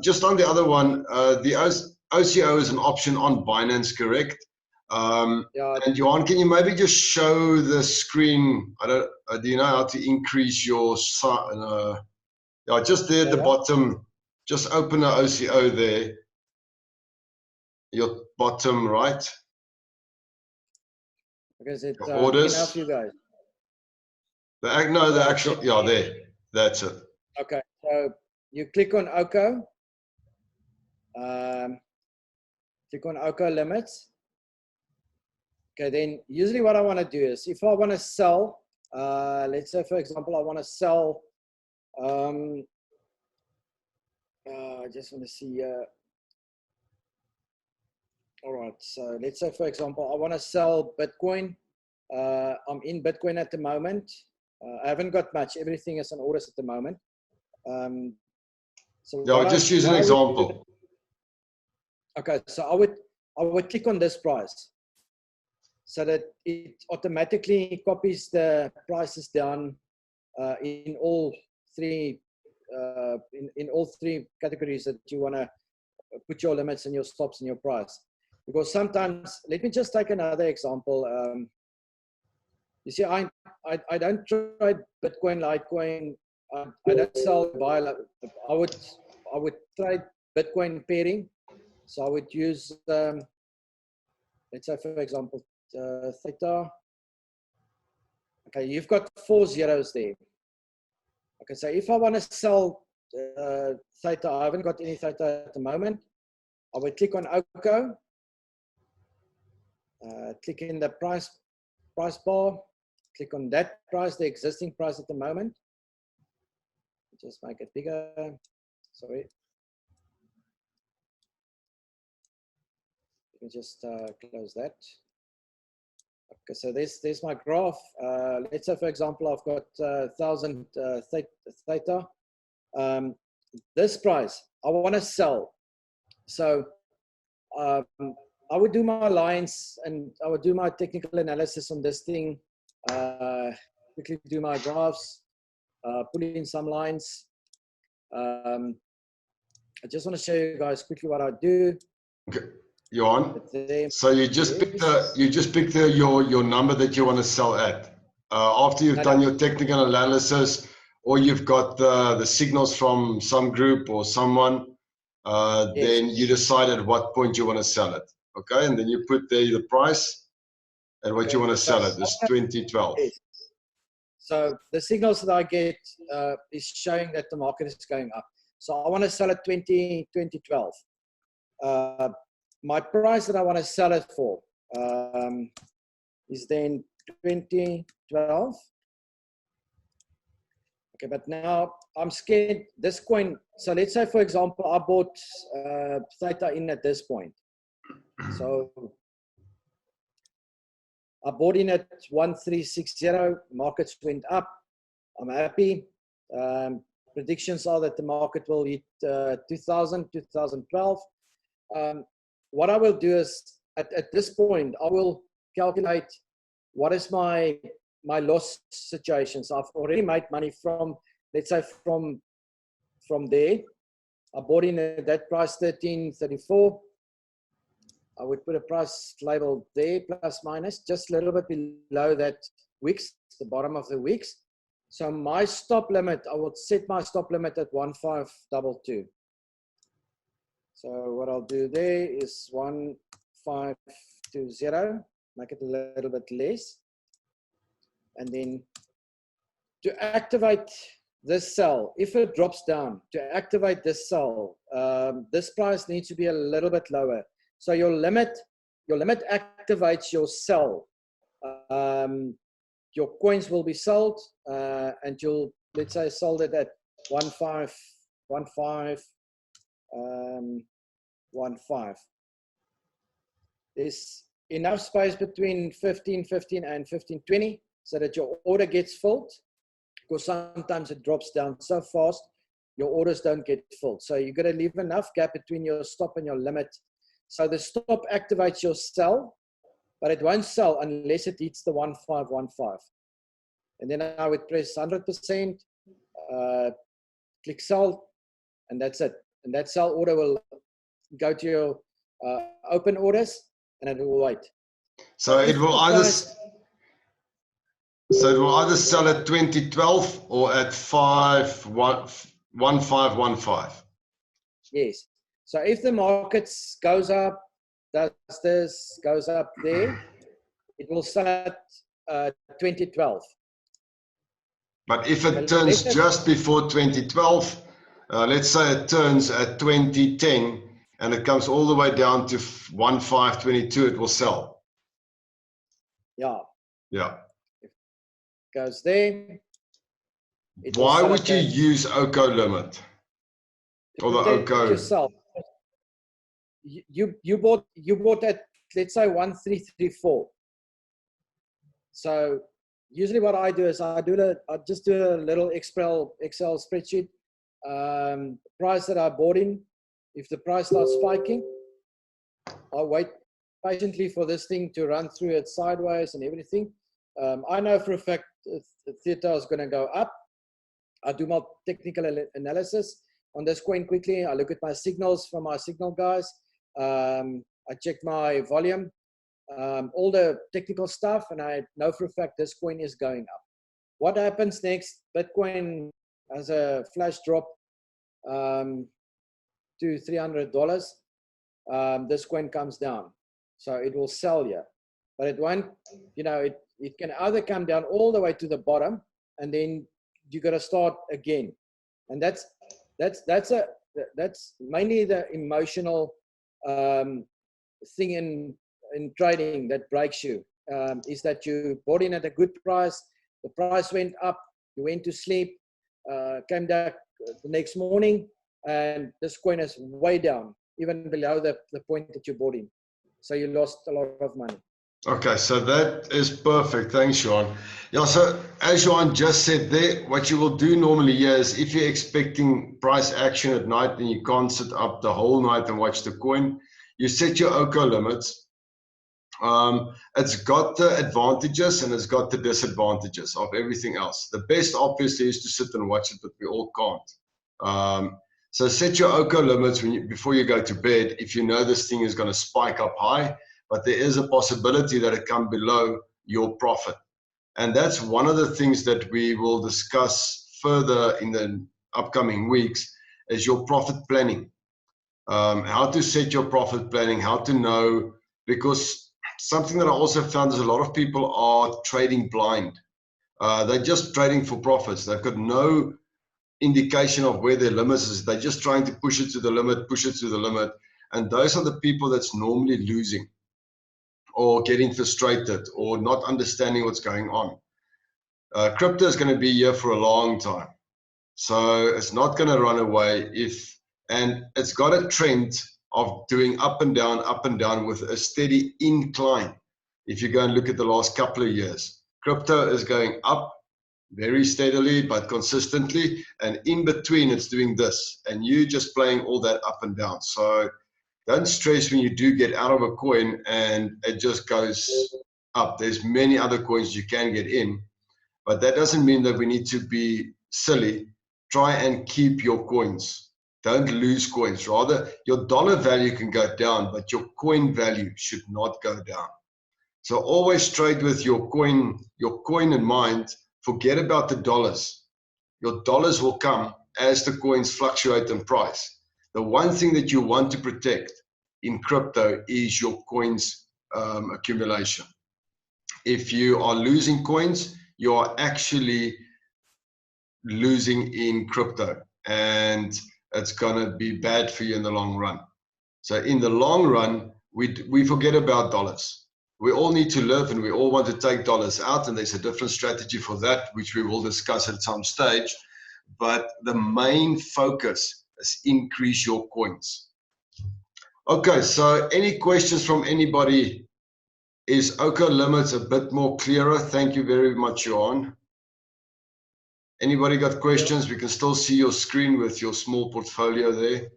Just on the other one, the OCO is an option on Binance, correct? Yeah. And Johan, can you maybe just show the screen? Do you know how to increase your yeah, just there at the bottom, just open the OCO there, your bottom right. Because it orders. enough, you guys. The actual, yeah, there, that's it. Okay, so you click on OCO. Click on OCO limits. Okay, then usually what I want to do is, if I want to sell, let's say for example, I want to sell, I just want to see, all right, so let's say for example, I want to sell Bitcoin. I'm in Bitcoin at the moment. I haven't got much, everything is on orders at the moment. So yeah, just use an example. Okay, so I would click on this price, so that it automatically copies the prices down in all three categories that you want to put your limits and your stops and your price. Because sometimes, let me just take another example. You see, I don't trade Bitcoin, Litecoin. I don't sell, buy. I would trade Bitcoin pairing. So I would use, let's say for example, theta. Okay, you've got 4 zeros there. Okay, so if I want to sell theta, I haven't got any theta at the moment. I would click on OCO, click in the price bar, click on that price, the existing price at the moment. Just make it bigger. Sorry. You can just close that. Okay, so there's my graph. Let's say, for example, I've got 1,000 theta. This price, I want to sell. So I would do my lines and I would do my technical analysis on this thing, quickly do my graphs, put in some lines. I just want to show you guys quickly what I do. Okay. Johan, so you just picked your number that you want to sell at. After you've done your technical analysis, or you've got the signals from some group or someone, then you decide at what point you want to sell it. Okay, and then you put there the price and what you want to sell it. This 2012. So the signals that I get is showing that the market is going up. So I want to sell it 2012. My price that I want to sell it for is then 2012. Okay, but now I'm scared this coin. So let's say, for example, I bought theta in at this point. So I bought in at 1360. Markets went up. I'm happy. Predictions are that the market will hit 2012. What I will do is at this point, I will calculate what is my loss situation. So I've already made money from, let's say, from there. I bought in at that price 1334. I would put a price label there, plus minus, just a little bit below that wicks, the bottom of the wicks. So my stop limit, I would set my stop limit at 1522. So what I'll do there is 1520, make it a little bit less. And then to activate this sell, if it drops down, to activate this sell, this price needs to be a little bit lower. So your limit activates your sell. Your coins will be sold, and you'll, let's say, sold it at 1515. There's enough space between 1515 and 1520 so that your order gets filled, because sometimes it drops down so fast your orders don't get filled. So you've got to leave enough gap between your stop and your limit. So the stop activates your sell, but it won't sell unless it hits the 1515. And then I would press 100%, click sell, and that's it. And that sell order will go to your open orders, and it will wait. So it will either sell at 2012 or at 1515. Yes. So if the markets goes up, does this, goes up there, it will sell at 2012. But if it turns just before 2012, let's say it turns at 2010 and it comes all the way down to 1522, it will sell. Yeah. Yeah. If it goes there. Why would you use OCO limit? Or the OCO? Yourself. You bought at, let's say, 1334. So usually what I do is I just do a little Excel spreadsheet. Price that I bought in. If the price starts spiking, I'll wait patiently for this thing to run through it sideways and everything. I know for a fact theta is going to go up. I do my technical analysis on this coin quickly. I look at my signals from my signal guys. I check my volume, all the technical stuff, and I know for a fact this coin is going up. What happens next? Bitcoin has a flash drop to $300. This coin comes down, so it will sell you, but it won't. You know, it can either come down all the way to the bottom, and then you got to start again, and that's mainly the emotional thing in trading that breaks you. Is that you bought in at a good price, the price went up, you went to sleep, came back the next morning, and this coin is way down, even below the point that you bought in. So you lost a lot of money. Okay, so that is perfect. Thanks, Johan. Yeah, so as Johan just said there, what you will do normally here is if you're expecting price action at night and you can't sit up the whole night and watch the coin, you set your OCO limits. It's got the advantages and it's got the disadvantages of everything else. The best obviously is to sit and watch it, but we all can't. So set your OCO limits before you go to bed if you know this thing is going to spike up high, but there is a possibility that it come below your profit. And that's one of the things that we will discuss further in the upcoming weeks is your profit planning. How to set your profit planning, how to know, because something that I also found is a lot of people are trading blind. They're just trading for profits. They've got no indication of where their limits is. They're just trying to push it to the limit, push it to the limit. And those are the people that's normally losing or getting frustrated or not understanding what's going on. Crypto is going to be here for a long time. So it's not going to run away and it's got a trend of doing up and down with a steady incline. If you go and look at the last couple of years, crypto is going up very steadily but consistently, and in between it's doing this, and you just playing all that up and down. So don't stress when you do get out of a coin and it just goes up. There's many other coins you can get in, but that doesn't mean that we need to be silly. Try and keep your coins. Don't lose coins. Rather, your dollar value can go down, but your coin value should not go down. So always trade with your coin in mind. Forget about the dollars. Your dollars will come as the coins fluctuate in price. The one thing that you want to protect in crypto is your coins accumulation. If you are losing coins, you are actually losing in crypto, and it's gonna be bad for you in the long run. So in the long run, we forget about dollars. We all need to live, and we all want to take dollars out, and there's a different strategy for that, which we will discuss at some stage. But the main focus is increase your coins. Okay, so any questions from anybody? Is OCO limits a bit more clearer? Thank you very much, Johan. Anybody got questions? We can still see your screen with your small portfolio there.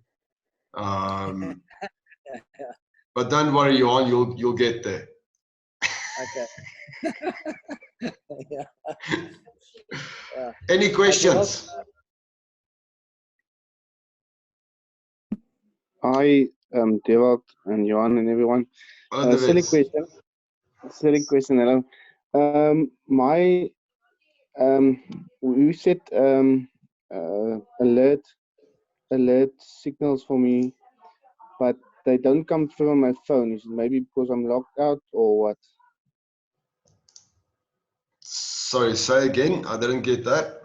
But don't worry, Johan, you'll get there. Okay. Yeah. Any questions? Hi, Dewald and Johan and everyone. Silly question. Hello. We set alert signals for me, but they don't come through on my phone. Is it maybe because I'm locked out or what? Sorry, say again. I didn't get that.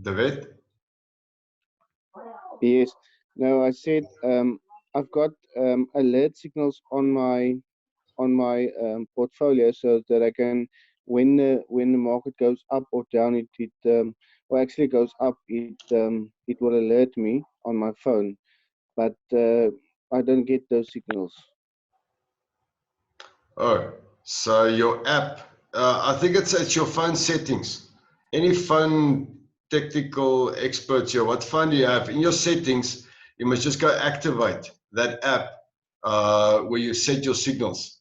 David? Yes. No, I said I've got alert signals on my portfolio, so that I can, when the market goes up or down, or actually goes up, it will alert me on my phone, but I don't get those signals. Oh, so your app, I think it's your phone settings. Any phone technical experts here, what phone do you have? In your settings, you must just go activate that app where you set your signals,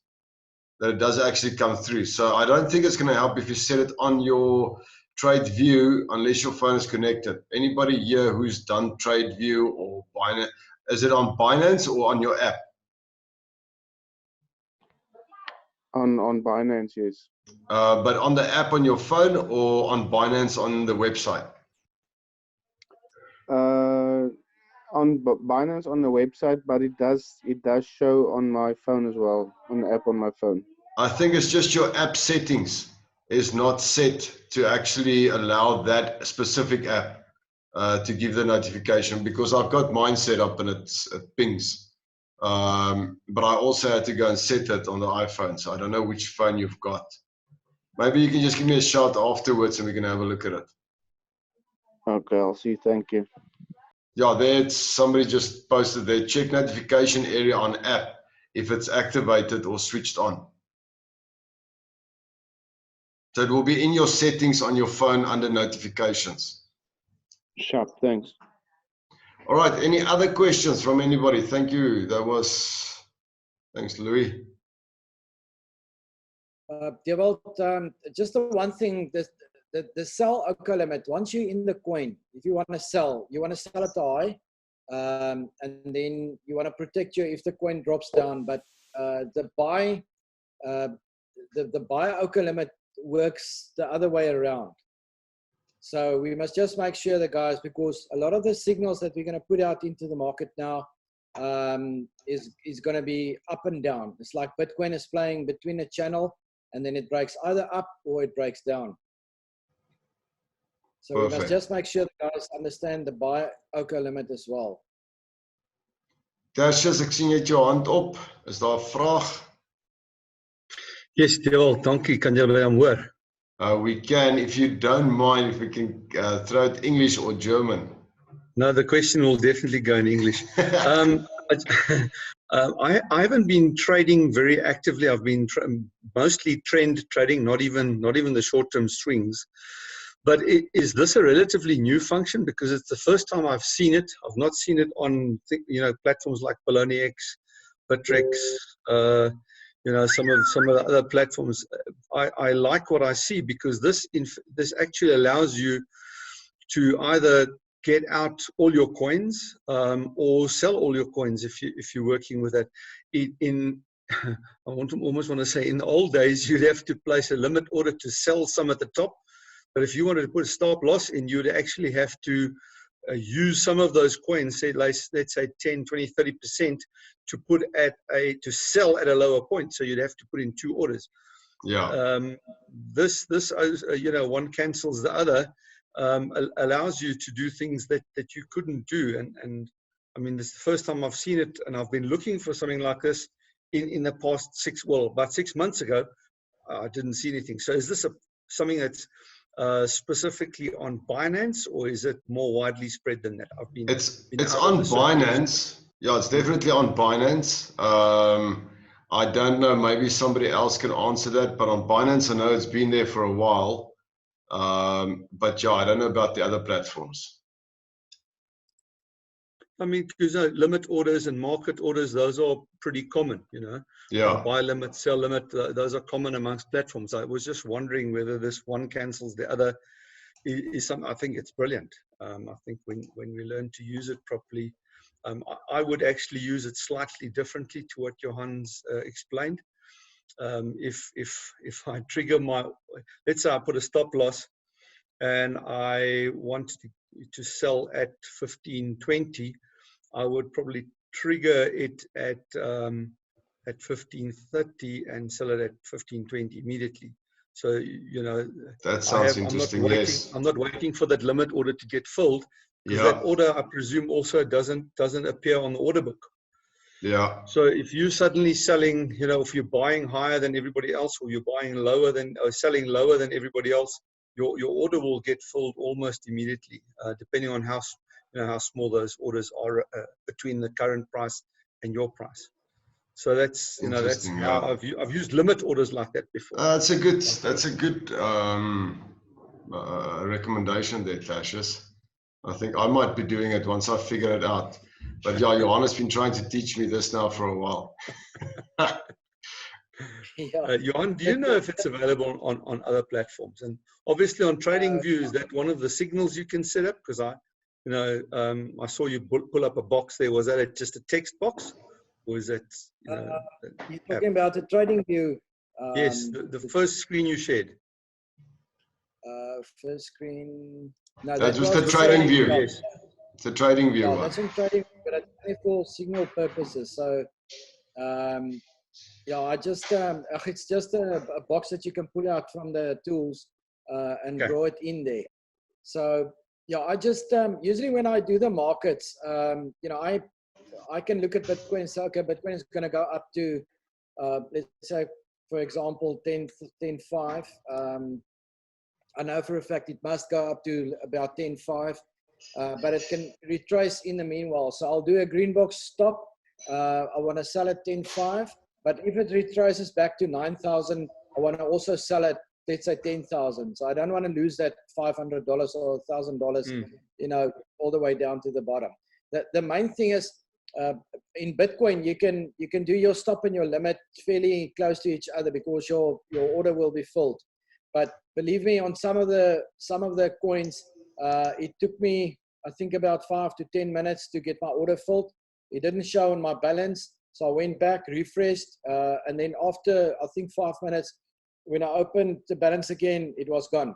that it does actually come through. So I don't think it's going to help if you set it on your trade view unless your phone is connected. Anybody here who's done trade view or Binance? Is it on Binance or on your app? On Binance, yes. But on the app on your phone or on Binance on the website? On Binance on the website, but it does show on my phone as well, on the app on my phone. I think it's just your app settings is not set to actually allow that specific app to give the notification, because I've got mine set up and it pings. But I also had to go and set it on the iPhone, so I don't know which phone you've got. Maybe you can just give me a shout afterwards and we can have a look at it. Okay, I'll see. Thank you. Yeah, there's somebody just posted there. Check notification area on app if it's activated or switched on. So it will be in your settings on your phone under notifications. Sharp, thanks. All right, any other questions from anybody? Thank you. Thanks, Louis. Just the one thing, the sell OCO limit, once you're in the coin, if you want to sell it high, and then you want to protect you if the coin drops down. But the buy OCO limit works the other way around. So we must just make sure that, guys, because a lot of the signals that we're going to put out into the market now is going to be up and down. It's like Bitcoin is playing between a channel, and then it breaks either up or it breaks down. So we must just make sure the guys understand the buy OCO limit as well. Tertius, ek sien jy het jou hand op. Is daar 'n vraag? Yes, Dewald, dankie. Kan jy my hoor? We can, if you don't mind, if we can throw it English or German. No, the question will definitely go in English. I haven't been trading very actively. I've been mostly trend trading, not even the short-term swings. But is this a relatively new function? Because it's the first time I've seen it. I've not seen it on platforms like Poloniex, Bittrex, some of the other platforms. I like what I see, because this actually allows you to either get out all your coins or sell all your coins if you're working with that. I almost want to say, in the old days, you'd have to place a limit order to sell some at the top. But if you wanted to put a stop loss in, you'd actually have to use some of those coins, say, let's say 10, 20, 30%, to put to sell at a lower point. So you'd have to put in 2 orders. Yeah. This one cancels the other, allows you to do things that you couldn't do. And I mean, this is the first time I've seen it, and I've been looking for something like this in the past about 6 months ago. I didn't see anything. So is this something that's specifically on Binance, or is it more widely spread than that? It's on Binance. Yeah, it's definitely on Binance. I don't know, maybe somebody else can answer that, but on Binance, I know it's been there for a while. But yeah, I don't know about the other platforms. I mean, because limit orders and market orders, those are pretty common, Yeah. Buy limit, sell limit, those are common amongst platforms. I was just wondering whether this one cancels the other is something. I think it's brilliant. I think when we learn to use it properly, I would actually use it slightly differently to what Johan's explained. If I trigger let's say I put a stop loss and I want to sell at 15.20, I would probably trigger it at 15.30 and sell it at 15.20 immediately. So that sounds interesting. I'm not waiting for that limit order to get filled, because that order, I presume, also doesn't appear on the order book. Yeah. So if you're suddenly selling, if you're buying higher than everybody else, or you're buying lower or selling lower than everybody else, your order will get filled almost immediately, depending on how small those orders are between the current price and your price. So that's how I've used limit orders like that before. That's a good recommendation there, Cassius. I think I might be doing it once I figure it out. But yeah, Johan's been trying to teach me this now for a while. Johan, do you know if it's available on other platforms? And obviously on TradingView, is that one of the signals you can set up? Because I saw you pull up a box there. Was that just a text box, or is that you're talking about the TradingView? Yes, the first screen you shared. First screen. No, that was the TradingView. Yes. It's a TradingView one. That's on TradingView, but it's only for signal purposes. So, I just it's just a box that you can pull out from the tools and draw it in there. So I just usually when I do the markets, I can look at Bitcoin and say, okay, Bitcoin is going to go up to let's say, for example, 10.5. I know for a fact it must go up to about 10.5, but it can retrace in the meanwhile. So I'll do a green box stop. I want to sell at 10.5, but if it retraces back to 9,000, I want to also sell at, let's say, 10,000. So I don't want to lose that $500 or $1,000, all the way down to the bottom. The main thing is in Bitcoin, you can do your stop and your limit fairly close to each other because your order will be filled. But believe me, on some of the coins, it took me, I think, about 5 to 10 minutes to get my order filled. It didn't show on my balance, so I went back, refreshed, and then after, I think, 5 minutes, when I opened the balance again, it was gone.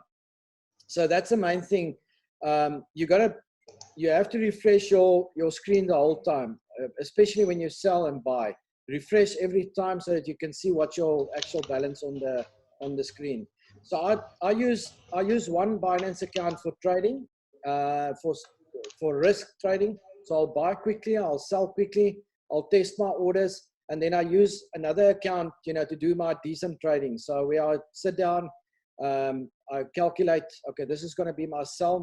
So that's the main thing. You have to refresh your screen the whole time, especially when you sell and buy. Refresh every time so that you can see what's your actual balance on the screen. So I use one Binance account for trading, for risk trading. So I'll buy quickly, I'll sell quickly, I'll test my orders, and then I use another account, to do my decent trading. So where I sit down, I calculate, okay, this is going to be my sell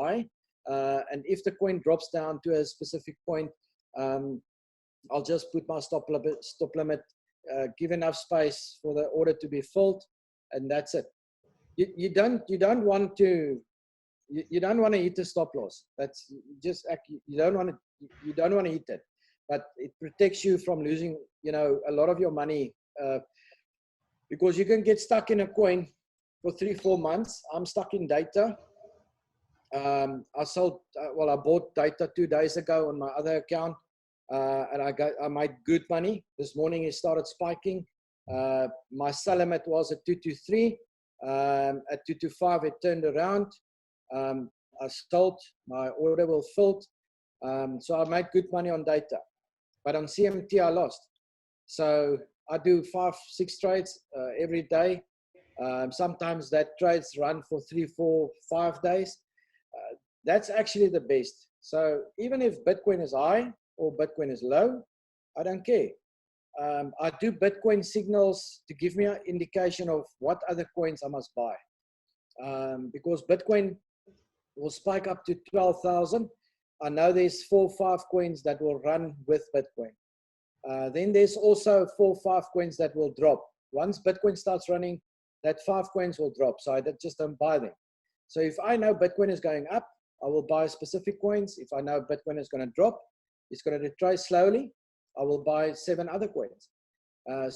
high. And if the coin drops down to a specific point, I'll just put my stop limit, give enough space for the order to be filled, and that's it. You don't want to hit the stop loss. That's just, you don't want to hit it, but it protects you from losing, a lot of your money, because you can get stuck in a coin for 3-4 months. I'm stuck in data. I bought data 2 days ago on my other account, and I made good money. This morning it started spiking. My sell limit was at 223. At 225 it turned around. I sold, my order will filled. So I made good money on data, but on CMT I lost. So I do 5-6 trades every day. Sometimes that trades run for 3, 4, 5 days. That's actually the best. So even if Bitcoin is high or Bitcoin is low, I don't care. I do Bitcoin signals to give me an indication of what other coins I must buy. Because Bitcoin will spike up to 12,000. I know there's 4 or 5 coins that will run with Bitcoin. Then there's also 4 or 5 coins that will drop. Once Bitcoin starts running, that 5 coins will drop. So I just don't buy them. So if I know Bitcoin is going up, I will buy specific coins. If I know Bitcoin is going to drop, it's going to retrace slowly, I will buy 7 other coins.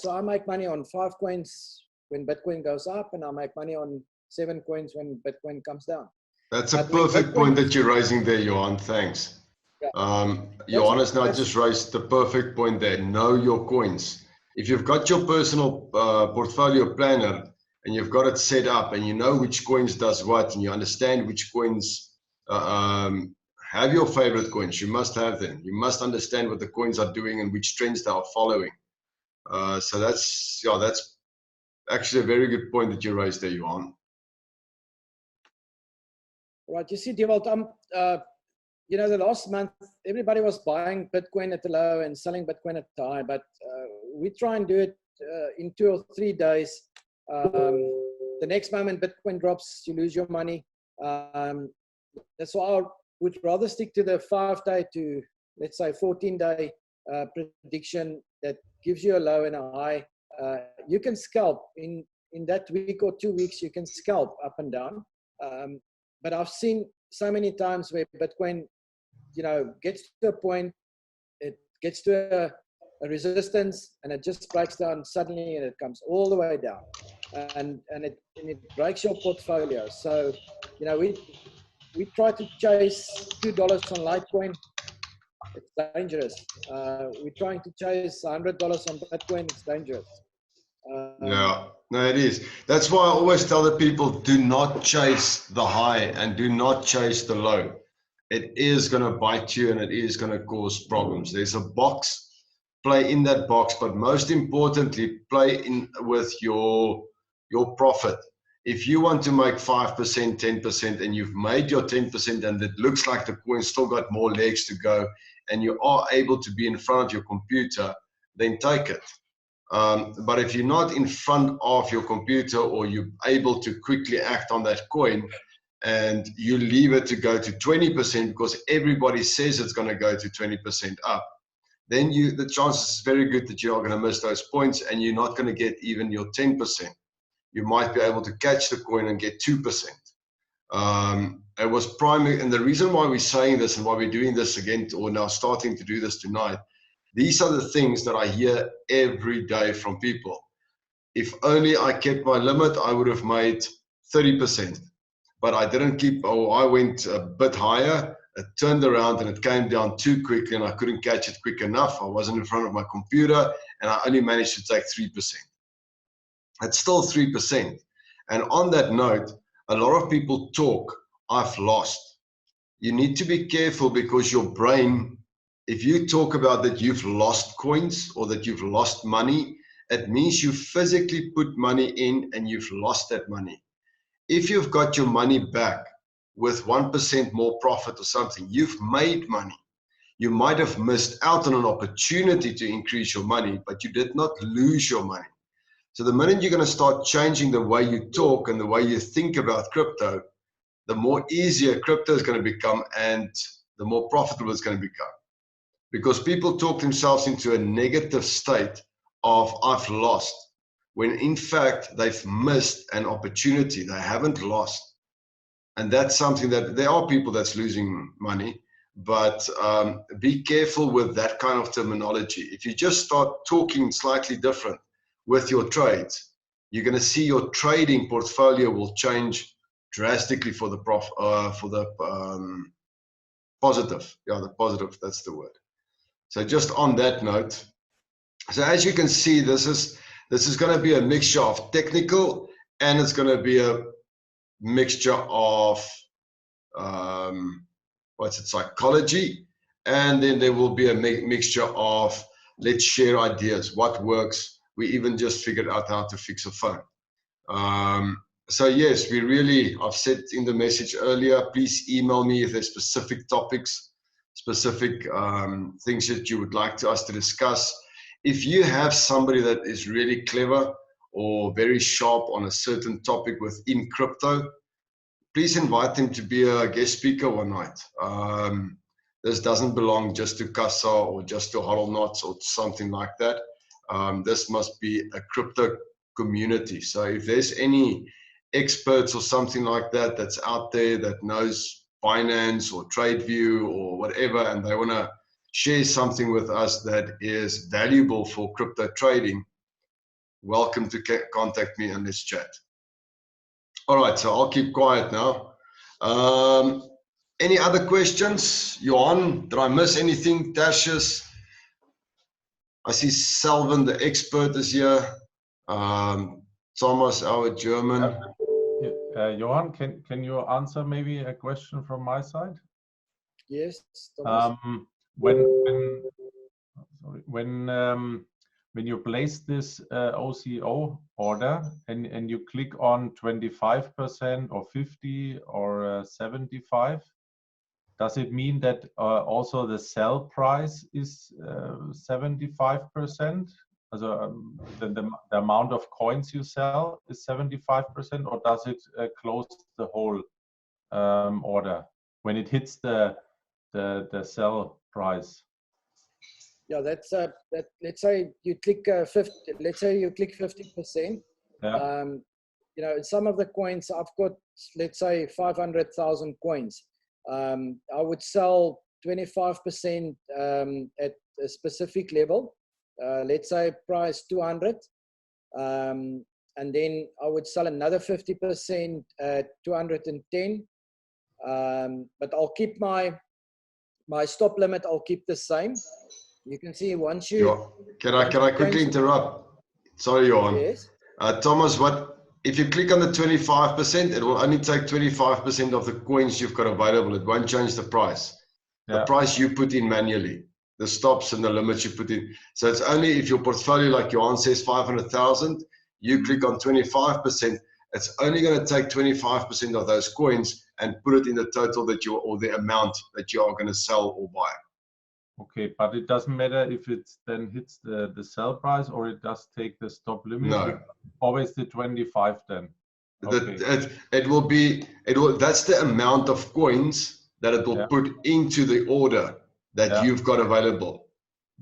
So I make money on 5 coins when Bitcoin goes up, and I make money on 7 coins when Bitcoin comes down. That's a perfect point that you're raising there, Johan. Thanks. Yeah. Johan has now just raised the perfect point there. Know your coins. If you've got your personal portfolio planner and you've got it set up and you know which coins does what and you understand which coins have your favorite coins, you must have them. You must understand what the coins are doing and which trends they are following. So that's actually a very good point that you raised there, Johan. Right, you see, Dewald, the last month, everybody was buying Bitcoin at the low and selling Bitcoin at the high, but we try and do it in 2 or 3 days. The next moment Bitcoin drops, you lose your money. That's why I would rather stick to the 5-day to, let's say, 14-day prediction that gives you a low and a high. You can scalp in that week or 2 weeks. You can scalp up and down. But I've seen so many times where Bitcoin, gets to a point, it gets to a resistance, and it just breaks down suddenly, and it comes all the way down, and it breaks your portfolio. So, we try to chase $2 on Litecoin. It's dangerous. We're trying to chase $100 on Bitcoin. It's dangerous. Yeah, no, it is. That's why I always tell the people, do not chase the high and do not chase the low. It is going to bite you and it is going to cause problems. There's a box, play in that box, but most importantly, play in with your profit. If you want to make 5%, 10%, and you've made your 10% and it looks like the coin still got more legs to go and you are able to be in front of your computer, then take it. But if you're not in front of your computer or you're able to quickly act on that coin and you leave it to go to 20% because everybody says it's going to go to 20% up, then the chances is very good that you are going to miss those points and you're not going to get even your 10%. You might be able to catch the coin and get 2%. It was primary, and the reason why we're saying this and why we're doing this again, or now starting to do this tonight, these are the things that I hear every day from people. If only I kept my limit, I would have made 30%. But I didn't keep, I went a bit higher, it turned around and it came down too quickly and I couldn't catch it quick enough. I wasn't in front of my computer and I only managed to take 3%. It's still 3%. And on that note, a lot of people talk, I've lost. You need to be careful because your brain, if you talk about that you've lost coins or that you've lost money, it means you physically put money in and you've lost that money. If you've got your money back with 1% more profit or something, you've made money. You might have missed out on an opportunity to increase your money, but you did not lose your money. So the minute you're going to start changing the way you talk and the way you think about crypto, the more easier crypto is going to become and the more profitable it's going to become. Because people talk themselves into a negative state of I've lost, when in fact they've missed an opportunity. They haven't lost. And that's something that there are people that's losing money, but be careful with that kind of terminology. If you just start talking slightly different with your trades, you're going to see your trading portfolio will change drastically for the positive. Yeah, the positive, that's the word. So just on that note, so as you can see, this is going to be a mixture of technical, and it's going to be a mixture of psychology, and then there will be a mixture of let's share ideas, what works. We even just figured out how to fix a phone. So yes, I've said in the message earlier, please email me if there's specific topics, specific things that you would like us to discuss. If you have somebody that is really clever or very sharp on a certain topic within crypto, please invite them to be a guest speaker one night. This doesn't belong just to CASA or just to Huddle Knots or something like that. This must be a crypto community. So if there's any experts or something like that that's out there that knows finance or TradeView or whatever, and they want to share something with us that is valuable for crypto trading, welcome to contact me and let's chat. All right, so I'll keep quiet now. Any other questions? Johan, did I miss anything? Tashes? I see Selvin, the expert, is here. Thomas, our German. Johan, can you answer maybe a question from my side? Yes, Thomas. When you place this OCO order and you click on 25% or 50 or 75, does it mean that also the sell price is 75%? Also, the amount of coins you sell is 75%, or does it close the whole order when it hits the sell price? Yeah, that's that. Let's say you click 50. Let's say you click 50%. Yeah. You know, some of the coins I've got, let's say 500,000 coins. I would sell 25% at a specific level. Let's say price 200, and then I would sell another 50% at 210. But I'll keep my stop limit. I'll keep the same. You can see once you. Can I quickly interrupt? Sorry, Johan. Yes. Thomas, if you click on the 25%, it will only take 25% of the coins you've got available. It won't change the price. Yeah. The price you put in manually, the stops and the limits you put in. So it's only if your portfolio, like Johan says, 500,000, you click on 25%. It's only going to take 25% of those coins and put it in the total or the amount that you are going to sell or buy. Okay, but it doesn't matter if it then hits the sell price or it does take the stop limit. No. Always the 25 then. Okay. That's the amount of coins that it will put into the order that you've got available.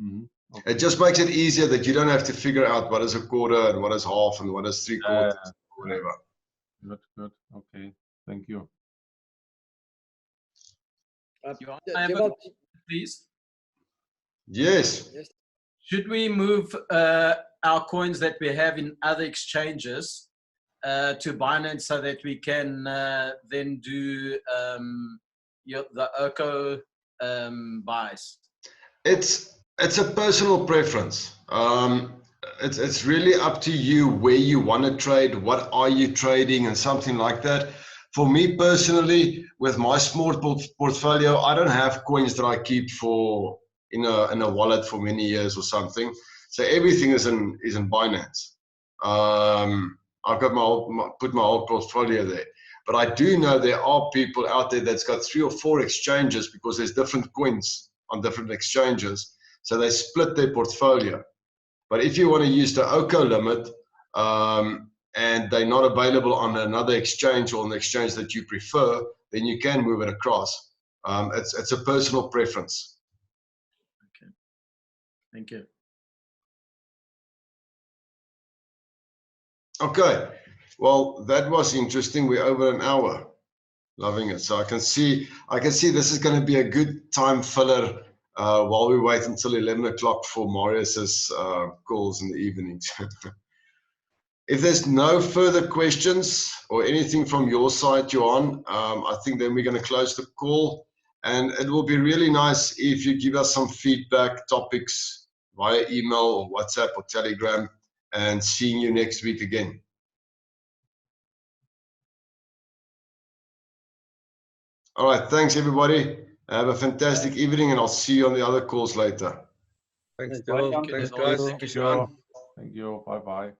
Mm-hmm. Okay. It just makes it easier that you don't have to figure out what is a quarter and what is half and what is 3/4, whatever. Good. Okay, thank you. Please. Yes. Should we move our coins that we have in other exchanges to Binance so that we can then do the OCO buys? It's a personal preference. It's really up to you where you want to trade, what are you trading, and something like that. For me personally, with my small portfolio, I don't have coins that I keep in a wallet for many years or something. So everything is in Binance. I've got put my whole portfolio there. But I do know there are people out there that's got 3 or 4 exchanges because there's different coins on different exchanges. So they split their portfolio. But if you want to use the OCO limit, and they're not available on another exchange or an exchange that you prefer, then you can move it across. It's a personal preference. Okay. Thank you. Okay. Well, that was interesting. We're over an hour. Loving it. So I can see this is going to be a good time filler while we wait until 11 o'clock for Marius's calls in the evenings. If there's no further questions or anything from your side, Johan, I think then we're going to close the call. And it will be really nice if you give us some feedback, topics via email or WhatsApp or Telegram, and seeing you next week again. All right. Thanks, everybody. Have a fantastic evening, and I'll see you on the other calls later. Thanks, Bye, Dylan. Jan. Thanks, guys. Thank you, Sean. Thank you. Bye bye.